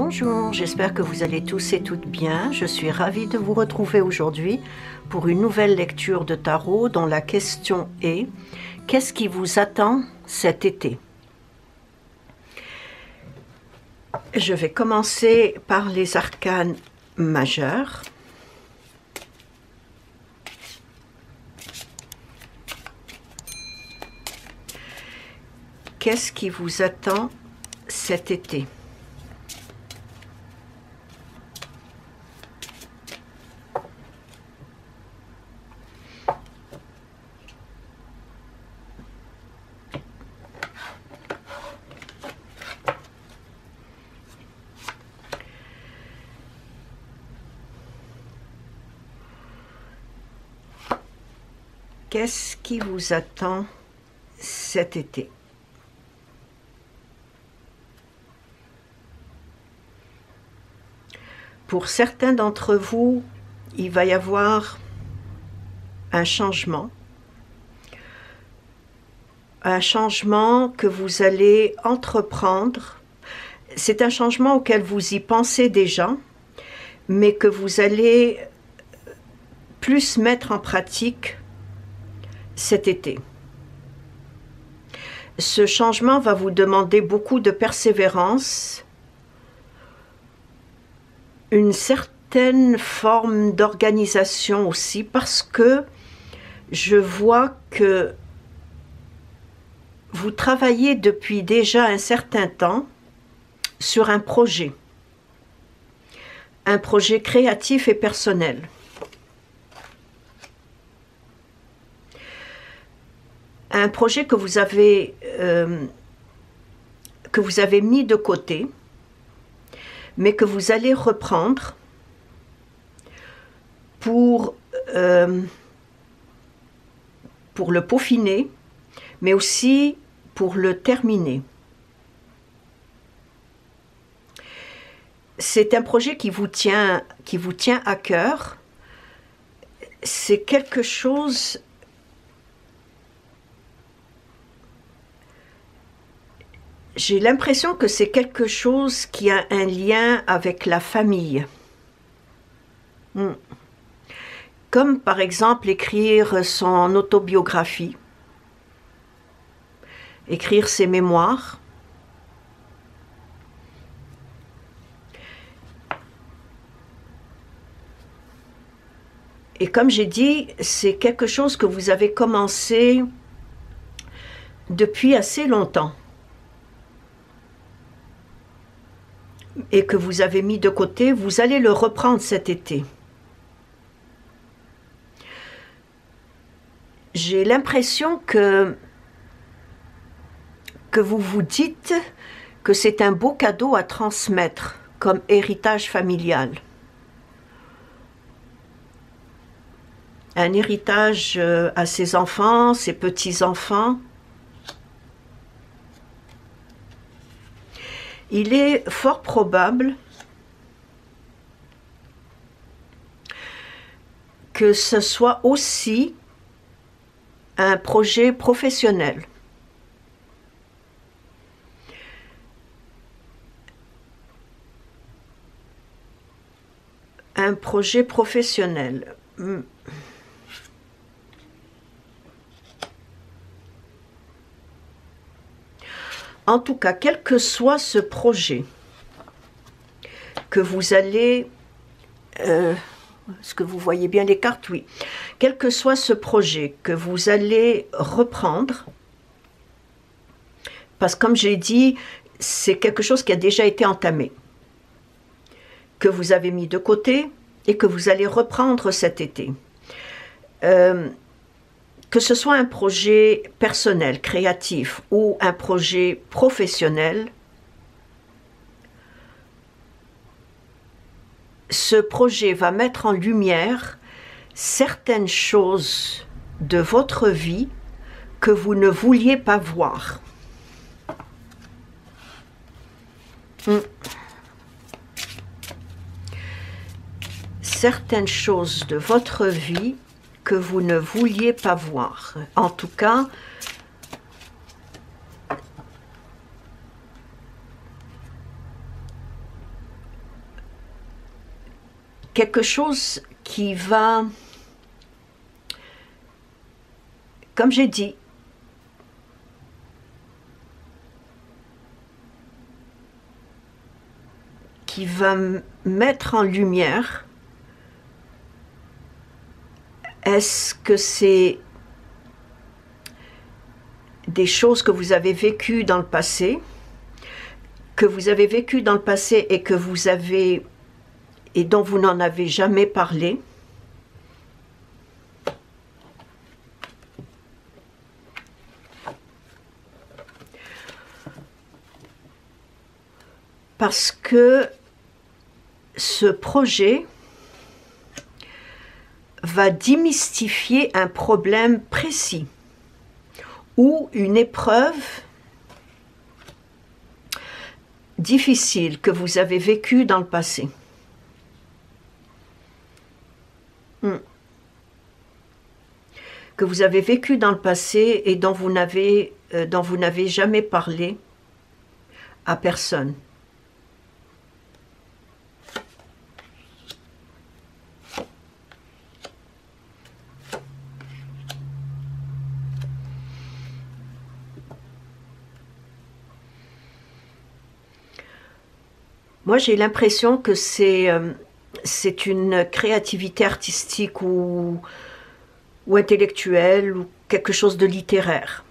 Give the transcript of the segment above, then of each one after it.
Bonjour, j'espère que vous allez tous et toutes bien. Je suis ravie de vous retrouver aujourd'hui pour une nouvelle lecture de tarot dont la question est « Qu'est-ce qui vous attend cet été ?» Je vais commencer par les arcanes majeurs. Qu'est-ce qui vous attend cet été ? Qu'est-ce qui vous attend cet été? Pour certains d'entre vous, il va y avoir un changement que vous allez entreprendre. C'est un changement auquel vous y pensez déjà, mais que vous allez plus mettre en pratique cet été. Ce changement va vous demander beaucoup de persévérance, une certaine forme d'organisation aussi, parce que je vois que vous travaillez depuis déjà un certain temps sur un projet créatif et personnel. Un projet que vous avez mis de côté, mais que vous allez reprendre pour le peaufiner, mais aussi pour le terminer. C'est un projet qui vous tient à cœur. C'est quelque chose... J'ai l'impression que c'est quelque chose qui a un lien avec la famille. Comme par exemple écrire son autobiographie, écrire ses mémoires. Et comme j'ai dit, c'est quelque chose que vous avez commencé depuis assez longtemps. Et que vous avez mis de côté, vous allez le reprendre cet été. J'ai l'impression que vous vous dites que c'est un beau cadeau à transmettre comme héritage familial. Un héritage à ses enfants, ses petits-enfants. Il est fort probable que ce soit aussi un projet professionnel. Un projet professionnel. En tout cas, quel que soit ce projet que vous allez... est-ce que vous voyez bien les cartes? Oui. Quel que soit ce projet que vous allez reprendre, parce que comme j'ai dit, c'est quelque chose qui a déjà été entamé, que vous avez mis de côté et que vous allez reprendre cet été. Que ce soit un projet personnel, créatif ou un projet professionnel, ce projet va mettre en lumière certaines choses de votre vie que vous ne vouliez pas voir. Certaines choses de votre vie que vous ne vouliez pas voir. En tout cas, quelque chose qui va, comme j'ai dit, qui va mettre en lumière, est-ce que c'est des choses que vous avez vécues dans le passé, et que vous avez et dont vous n'en avez jamais parlé, parce que ce projet va démystifier un problème précis ou une épreuve difficile que vous avez vécue dans le passé. Que vous avez vécu dans le passé et dont vous n'avez jamais parlé à personne. Moi, j'ai l'impression que c'est une créativité artistique ou intellectuelle, ou quelque chose de littéraire.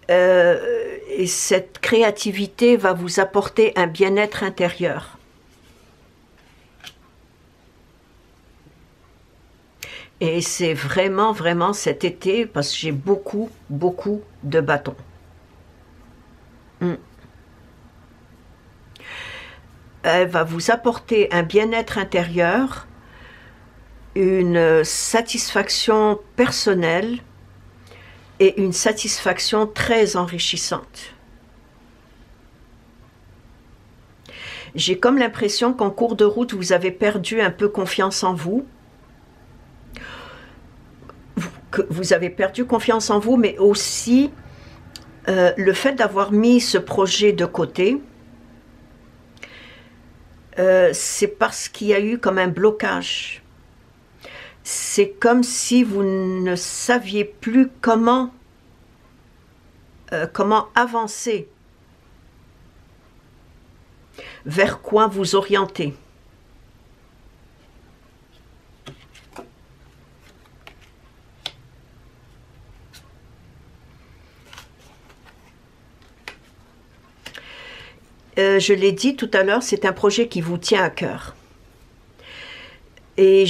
Et cette créativité va vous apporter un bien-être intérieur. Et c'est vraiment, vraiment cet été, parce que j'ai beaucoup, beaucoup de bâtons. Elle va vous apporter un bien-être intérieur, une satisfaction personnelle et une satisfaction très enrichissante. J'ai comme l'impression qu'en cours de route, vous avez perdu un peu confiance en vous. Vous avez perdu confiance en vous, mais aussi le fait d'avoir mis ce projet de côté, c'est parce qu'il y a eu comme un blocage. C'est comme si vous ne saviez plus comment avancer, vers quoi vous orienter. Je l'ai dit tout à l'heure, c'est un projet qui vous tient à cœur. Et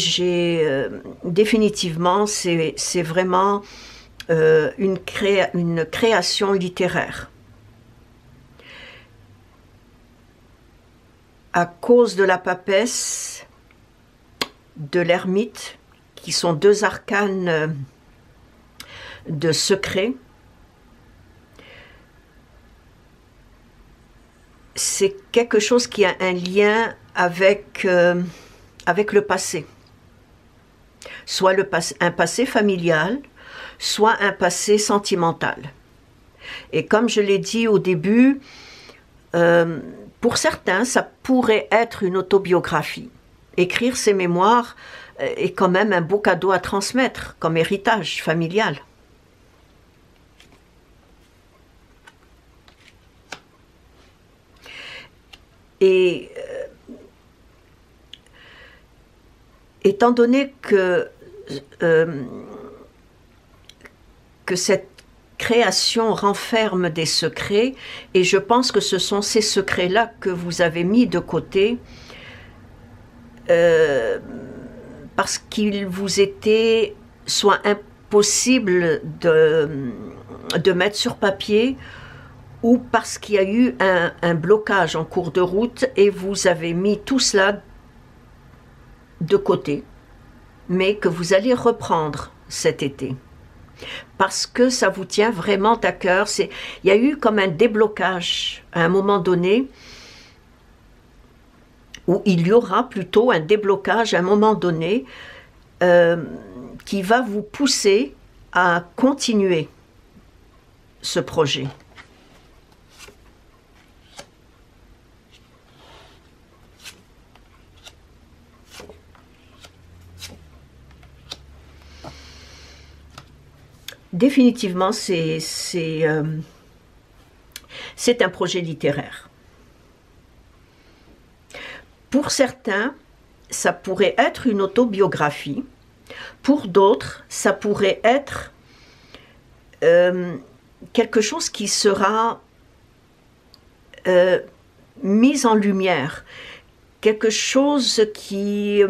définitivement, c'est vraiment une création littéraire. À cause de la papesse, de l'ermite, qui sont deux arcanes de secret, c'est quelque chose qui a un lien avec le passé. Soit un passé familial, soit un passé sentimental. Et comme je l'ai dit au début, pour certains, ça pourrait être une autobiographie. Écrire ses mémoires est quand même un beau cadeau à transmettre comme héritage familial. Et étant donné que cette création renferme des secrets, et je pense que ce sont ces secrets-là que vous avez mis de côté, parce qu'il vous était soit impossible de mettre sur papier, ou parce qu'il y a eu un blocage en cours de route et vous avez mis tout cela de côté, mais que vous allez reprendre cet été. Parce que ça vous tient vraiment à cœur. Il y a eu comme un déblocage à un moment donné, ou il y aura plutôt un déblocage à un moment donné qui va vous pousser à continuer ce projet. définitivement, c'est un projet littéraire. Pour certains, ça pourrait être une autobiographie. Pour d'autres, ça pourrait être quelque chose qui sera mis en lumière. Quelque chose qui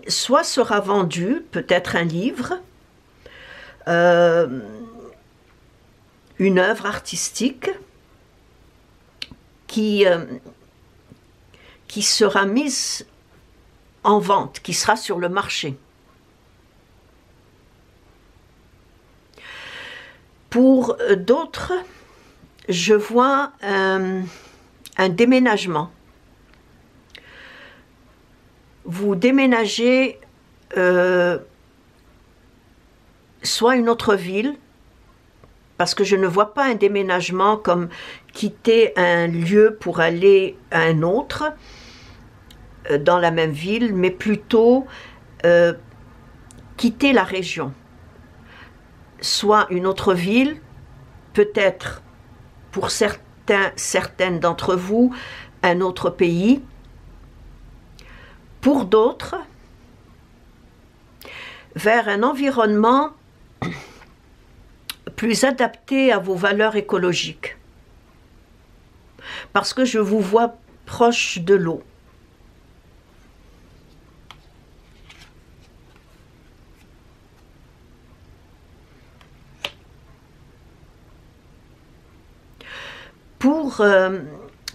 soit sera vendu, peut-être un livre, une œuvre artistique qui sera mise en vente, qui sera sur le marché. Pour d'autres, je vois un déménagement. Vous déménagez soit une autre ville, parce que je ne vois pas un déménagement comme quitter un lieu pour aller à un autre dans la même ville, mais plutôt quitter la région. Soit une autre ville, peut-être pour certaines d'entre vous, un autre pays. Pour d'autres, vers un environnement plus adapté à vos valeurs écologiques. Parce que je vous vois proche de l'eau.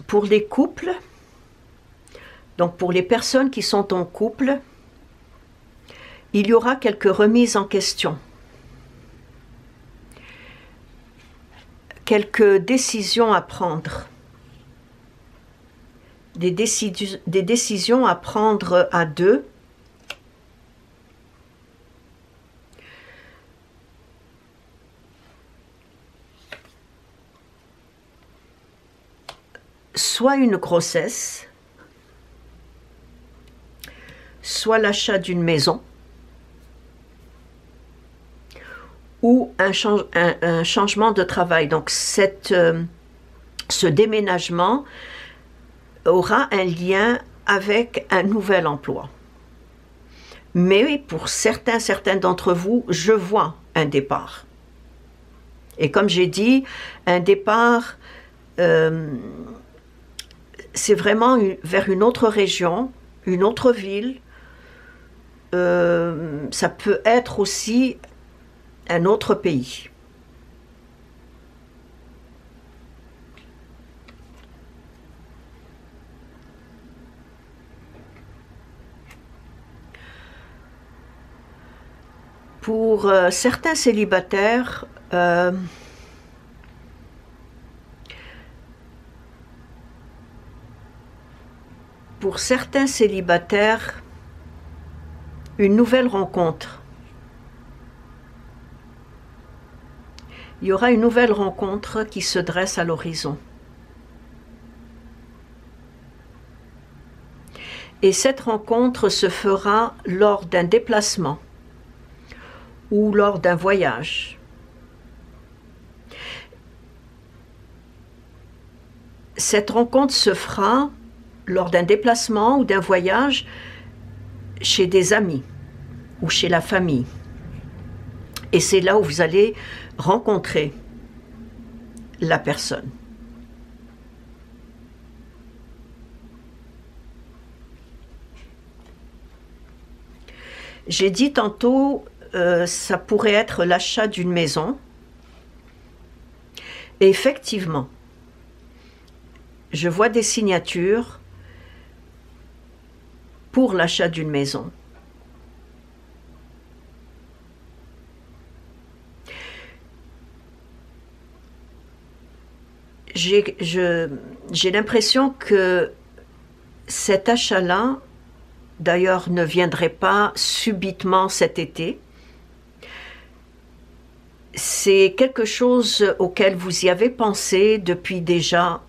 Pour les couples, donc pour les personnes qui sont en couple, il y aura quelques remises en question. Quelques décisions à prendre. Des décisions à prendre à deux. Soit une grossesse, soit l'achat d'une maison, ou un changement de travail. Donc ce déménagement aura un lien avec un nouvel emploi. Mais pour certains d'entre vous, je vois un départ. Et comme j'ai dit, un départ, c'est vraiment vers une autre région, une autre ville. Ça peut être aussi un autre pays. Pour certains célibataires, une nouvelle rencontre. Il y aura une nouvelle rencontre qui se dresse à l'horizon. Et cette rencontre se fera lors d'un déplacement ou lors d'un voyage. Cette rencontre se fera lors d'un déplacement ou d'un voyage chez des amis ou chez la famille. Et c'est là où vous allez rencontrer la personne. J'ai dit tantôt, ça pourrait être l'achat d'une maison. Et effectivement, je vois des signatures pour l'achat d'une maison. J'ai l'impression que cet achat-là, d'ailleurs, ne viendrait pas subitement cet été. C'est quelque chose auquel vous y avez pensé depuis déjà,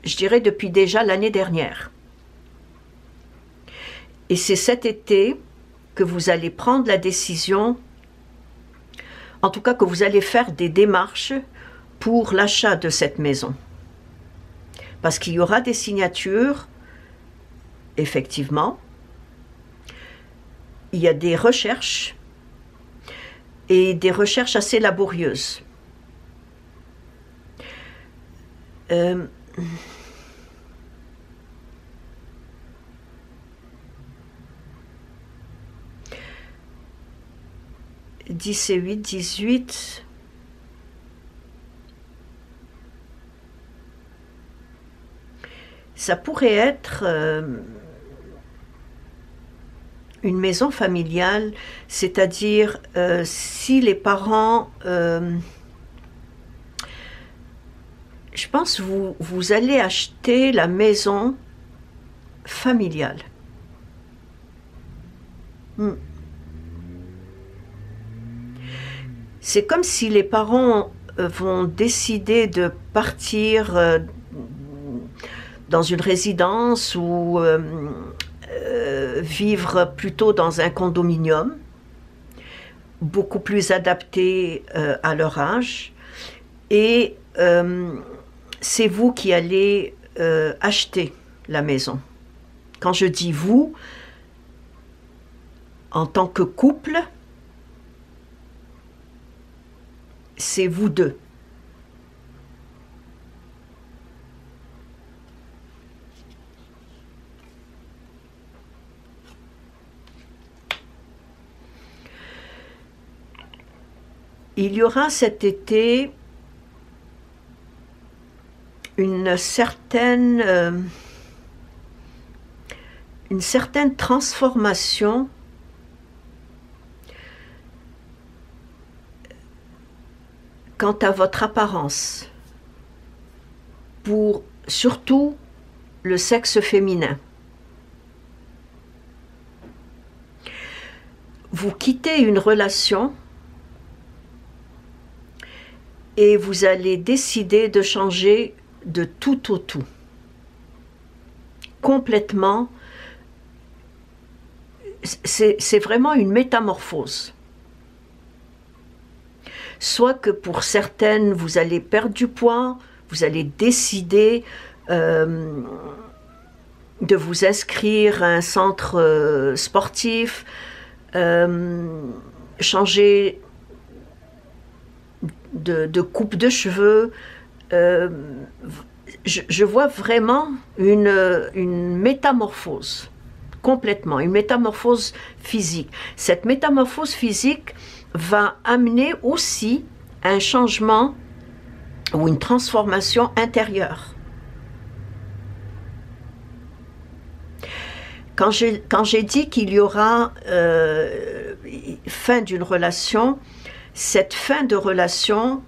je dirais depuis déjà l'année dernière. Et c'est cet été que vous allez prendre la décision en tout cas que vous allez faire des démarches pour l'achat de cette maison. Parce qu'il y aura des signatures, effectivement. Il y a des recherches, et des recherches assez laborieuses. Euh, 10 et 8, 18. Ça pourrait être une maison familiale, c'est-à-dire si les parents, je pense vous allez acheter la maison familiale. C'est comme si les parents vont décider de partir dans une résidence ou vivre plutôt dans un condominium, beaucoup plus adapté à leur âge. Et c'est vous qui allez acheter la maison. Quand je dis vous, en tant que couple, c'est vous deux. Il y aura cet été une certaine transformation quant à votre apparence, pour surtout le sexe féminin. Vous quittez une relation et vous allez décider de changer de tout au tout. Complètement. C'est vraiment une métamorphose. Soit que pour certaines, vous allez perdre du poids, vous allez décider de vous inscrire à un centre sportif, changer de coupe de cheveux. Je vois vraiment une métamorphose, complètement, une métamorphose physique. Cette métamorphose physique va amener aussi un changement ou une transformation intérieure. Quand j'ai dit qu'il y aura fin d'une relation, cette fin de relation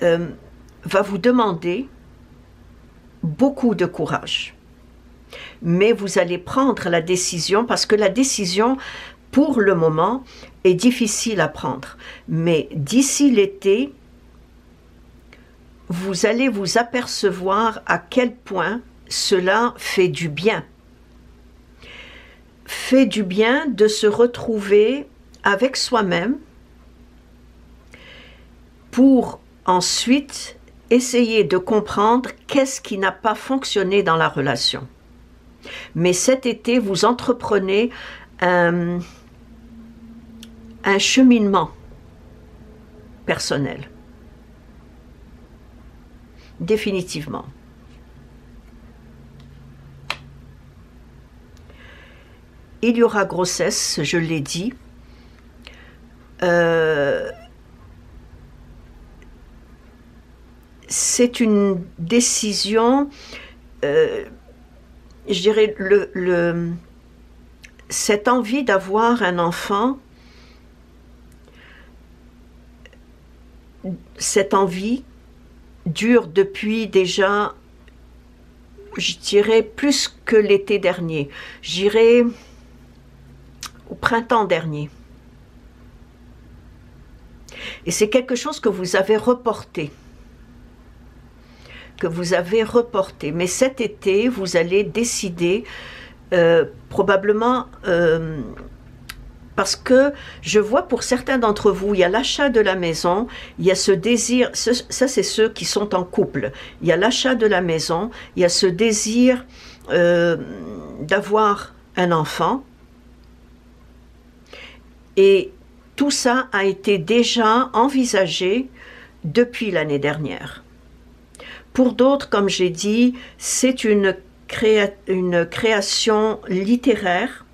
va vous demander beaucoup de courage. Mais vous allez prendre la décision, parce que la décision, pour le moment, est difficile à prendre. Mais d'ici l'été, vous allez vous apercevoir à quel point cela fait du bien. Fait du bien de se retrouver avec soi-même pour ensuite essayer de comprendre qu'est-ce qui n'a pas fonctionné dans la relation. Mais cet été, vous entreprenez un cheminement personnel. Définitivement. Il y aura grossesse, je l'ai dit. C'est une décision, je dirais, cette envie d'avoir un enfant, cette envie dure depuis déjà, je dirais, plus que l'été dernier. Je dirais au printemps dernier. Et c'est quelque chose que vous avez reporté. Mais cet été, vous allez décider, probablement Parce que je vois pour certains d'entre vous, il y a l'achat de la maison, il y a ce désir, ça c'est ceux qui sont en couple, il y a l'achat de la maison, il y a ce désir d'avoir un enfant. Et tout ça a été déjà envisagé depuis l'année dernière. Pour d'autres, comme j'ai dit, c'est une création littéraire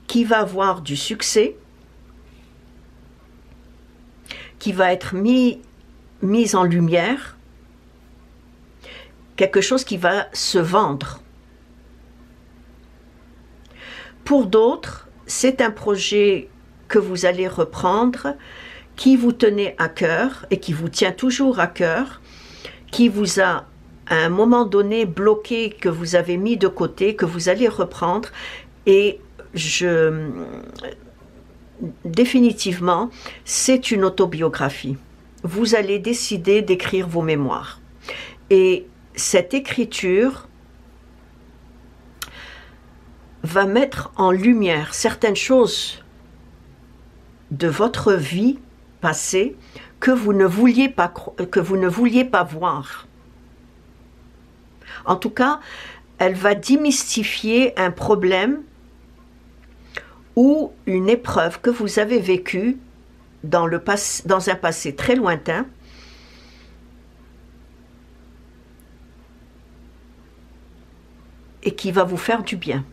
qui va avoir du succès, qui va être mise en lumière, quelque chose qui va se vendre. Pour d'autres, c'est un projet que vous allez reprendre, qui vous tenait à cœur et qui vous tient toujours à cœur, qui vous a à un moment donné bloqué, que vous avez mis de côté, que vous allez reprendre. Et définitivement, c'est une autobiographie. Vous allez décider d'écrire vos mémoires. Et cette écriture va mettre en lumière certaines choses de votre vie passée que vous ne vouliez pas voir. En tout cas, elle va démystifier un problème ou une épreuve que vous avez vécue dans un passé très lointain, et qui va vous faire du bien.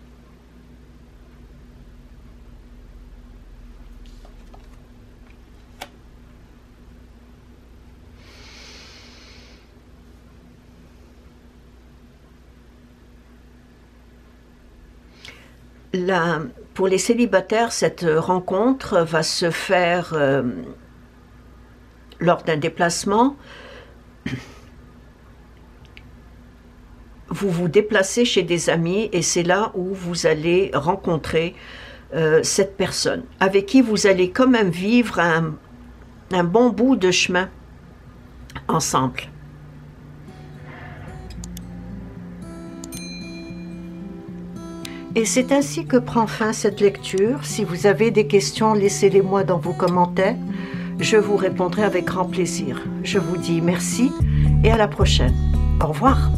Pour les célibataires, cette rencontre va se faire lors d'un déplacement. Vous vous déplacez chez des amis et c'est là où vous allez rencontrer cette personne avec qui vous allez quand même vivre un bon bout de chemin ensemble. Et c'est ainsi que prend fin cette lecture. Si vous avez des questions, laissez-les-moi dans vos commentaires. Je vous répondrai avec grand plaisir. Je vous dis merci et à la prochaine. Au revoir.